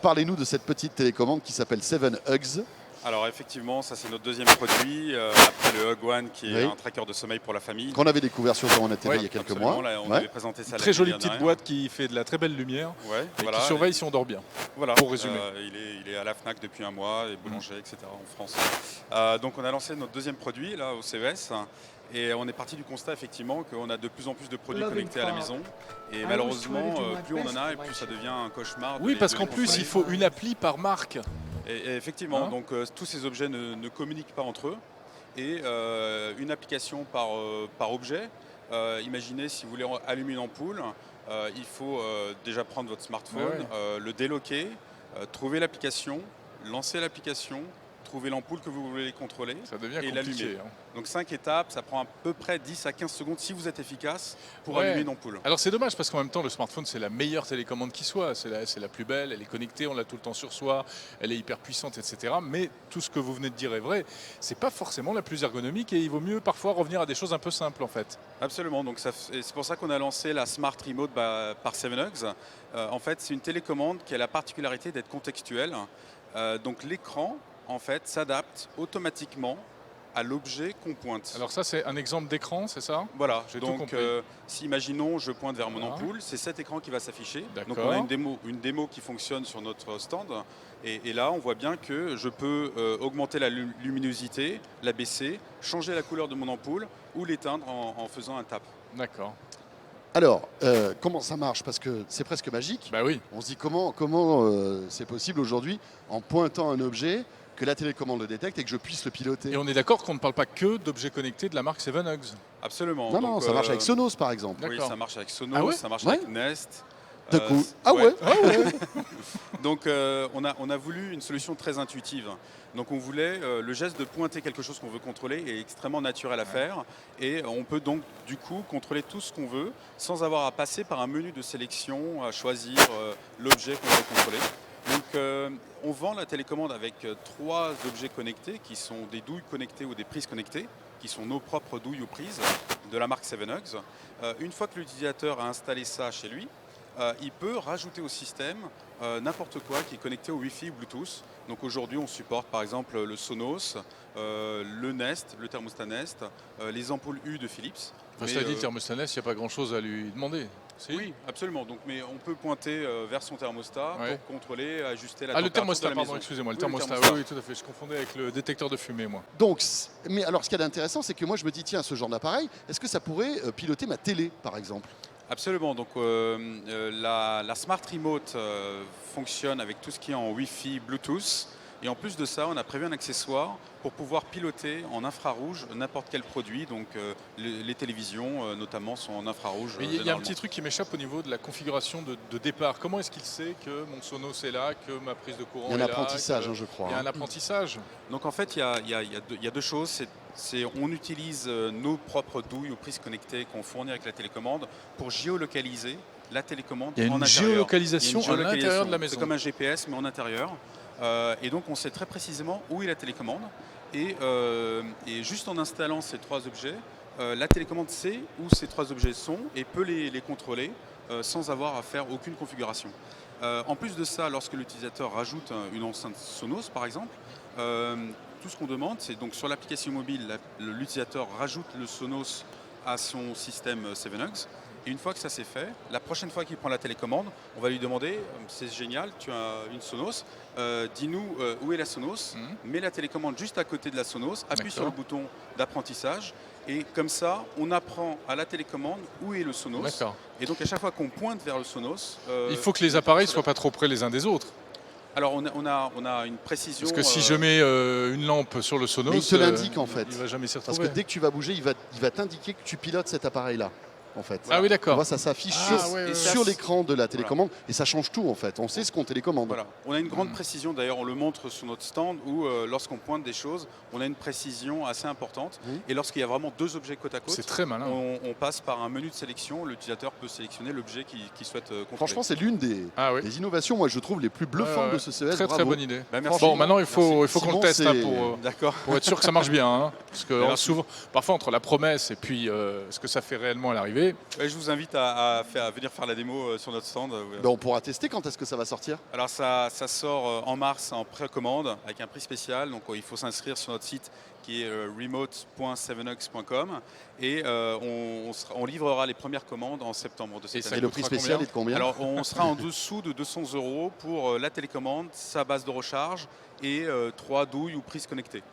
parlez-nous de cette petite télécommande qui s'appelle 7 Hugs. Alors effectivement, ça c'est notre deuxième produit, après le Hug One qui est un tracker de sommeil pour la famille. Qu'on avait découvert sur Zone TV il y a quelques mois. Là, on avait présenté ça. Très jolie petite boîte qui fait de la très belle lumière et qui surveille si on dort bien. Voilà, pour résumer. Il est à la FNAC depuis un mois, et boulanger, etc. en France. Donc on a lancé notre deuxième produit là au CES. Et on est parti du constat effectivement qu'on a de plus en plus de produits connectés à la maison. Et malheureusement, plus on en a et plus ça devient un cauchemar. Oui, parce qu'en plus, il faut une appli par marque. Et effectivement, donc tous ces objets ne communiquent pas entre eux. Et une application par objet. Imaginez si vous voulez allumer une ampoule, il faut déjà prendre votre smartphone, le déloquer, trouver l'application, lancer l'application, trouver l'ampoule que vous voulez contrôler et l'allumer. Donc 5 étapes, ça prend à peu près 10 à 15 secondes si vous êtes efficace pour allumer une ampoule. Alors c'est dommage parce qu'en même temps le smartphone c'est la meilleure télécommande qui soit, c'est la plus belle, elle est connectée, on l'a tout le temps sur soi, elle est hyper puissante, etc. Mais tout ce que vous venez de dire est vrai, c'est pas forcément la plus ergonomique et il vaut mieux parfois revenir à des choses un peu simples en fait. Absolument, donc c'est pour ça qu'on a lancé la Smart Remote par 7 Hugs. En fait c'est une télécommande qui a la particularité d'être contextuelle. Donc l'écran en fait s'adapte automatiquement à l'objet qu'on pointe. Alors ça c'est un exemple d'écran, c'est ça? Voilà, donc si imaginons je pointe vers mon ampoule, c'est cet écran qui va s'afficher. Donc on a une démo qui fonctionne sur notre stand et là on voit bien que je peux augmenter la luminosité, la baisser, changer la couleur de mon ampoule ou l'éteindre en faisant un tap. D'accord. Alors, comment ça marche? Parce que c'est presque magique. Bah oui. On se dit comment c'est possible aujourd'hui, en pointant un objet, que la télécommande le détecte et que je puisse le piloter. Et on est d'accord qu'on ne parle pas que d'objets connectés de la marque 7 Hugs. Absolument. Non, non, ça marche avec Sonos par exemple. Oui, ça marche avec Sonos, ça marche avec Nest. De coup. Donc on a voulu une solution très intuitive. Donc on voulait le geste de pointer quelque chose qu'on veut contrôler est extrêmement naturel à faire et on peut donc du coup contrôler tout ce qu'on veut sans avoir à passer par un menu de sélection, à choisir l'objet qu'on veut contrôler. Donc on vend la télécommande avec 3 objets connectés qui sont des douilles connectées ou des prises connectées, qui sont nos propres douilles ou prises de la marque 7 Hugs. Une fois que l'utilisateur a installé ça chez lui, il peut rajouter au système n'importe quoi qui est connecté au Wi-Fi ou Bluetooth. Donc aujourd'hui on supporte par exemple le Sonos, le Nest, le thermostat Nest, les ampoules U de Philips. Enfin, cela dit, thermostat Nest, il n'y a pas grand chose à lui demander. Oui, absolument. Donc, mais on peut pointer vers son thermostat pour contrôler, ajuster la température le thermostat, de la maison. pardon, excusez-moi, le thermostat, oui, tout à fait. Je confondais avec le détecteur de fumée, moi. Donc, mais alors ce qui est intéressant, c'est que moi je me dis, tiens, ce genre d'appareil, est-ce que ça pourrait piloter ma télé, par exemple? Absolument. Donc la Smart Remote fonctionne avec tout ce qui est en Wi-Fi, Bluetooth. Et en plus de ça, on a prévu un accessoire pour pouvoir piloter en infrarouge n'importe quel produit. Donc les télévisions notamment sont en infrarouge. Il y a un petit truc qui m'échappe au niveau de la configuration de départ. Comment est-ce qu'il sait que mon Sonos est là, que ma prise de courant est là? Il y a un apprentissage, je crois. Il y a un apprentissage. Donc en fait, il y a deux choses. On utilise nos propres douilles ou prises connectées qu'on fournit avec la télécommande pour géolocaliser la télécommande en intérieur. Il y a une géolocalisation à l'intérieur de la maison. C'est comme un GPS mais en intérieur. Et donc on sait très précisément où est la télécommande. Et juste en installant ces 3 objets, la télécommande sait où ces 3 objets sont et peut les contrôler sans avoir à faire aucune configuration. En plus de ça, lorsque l'utilisateur rajoute une enceinte Sonos par exemple, tout ce qu'on demande, c'est donc sur l'application mobile, l'utilisateur rajoute le Sonos à son système 7 Hugs. Et une fois que ça c'est fait, la prochaine fois qu'il prend la télécommande, on va lui demander, c'est génial, tu as une Sonos, dis-nous où est la Sonos, mets la télécommande juste à côté de la Sonos, appuie sur le bouton d'apprentissage, et comme ça, on apprend à la télécommande où est le Sonos. Et donc à chaque fois qu'on pointe vers le Sonos... il faut que les appareils ne soient pas trop près les uns des autres. Alors on a une précision... Parce que si je mets une lampe sur le Sonos, il te l'indique en fait. Il va jamais s'y retrouver. Parce que dès que tu vas bouger, il va t'indiquer que tu pilotes cet appareil-là. En fait. Ah oui, d'accord. Ça s'affiche sur l'écran de la télécommande et ça change tout en fait. On sait ce qu'on télécommande. Voilà. On a une grande précision, d'ailleurs on le montre sur notre stand où lorsqu'on pointe des choses, on a une précision assez importante. Et lorsqu'il y a vraiment 2 objets côte à côte, c'est très malin. On passe par un menu de sélection. L'utilisateur peut sélectionner l'objet qu'il souhaite contrôler. Franchement, c'est l'une des innovations, moi je trouve, les plus bluffantes de ce CES. Très bonne idée. Merci. Bon, maintenant il faut qu'on le teste pour être sûr que ça marche bien. Parce que parfois entre la promesse et puis ce que ça fait réellement à l'arrivée, arriver. Ouais, je vous invite à venir faire la démo sur notre stand. Ben, on pourra tester quand est-ce que ça va sortir. Alors ça sort en mars en précommande avec un prix spécial. Donc il faut s'inscrire sur notre site qui est remote.7ox.com et on livrera les premières commandes en septembre de cette Et année. le prix spécial est de combien? Alors on sera en dessous de 200 € pour la télécommande, sa base de recharge et 3 douilles ou prises connectées.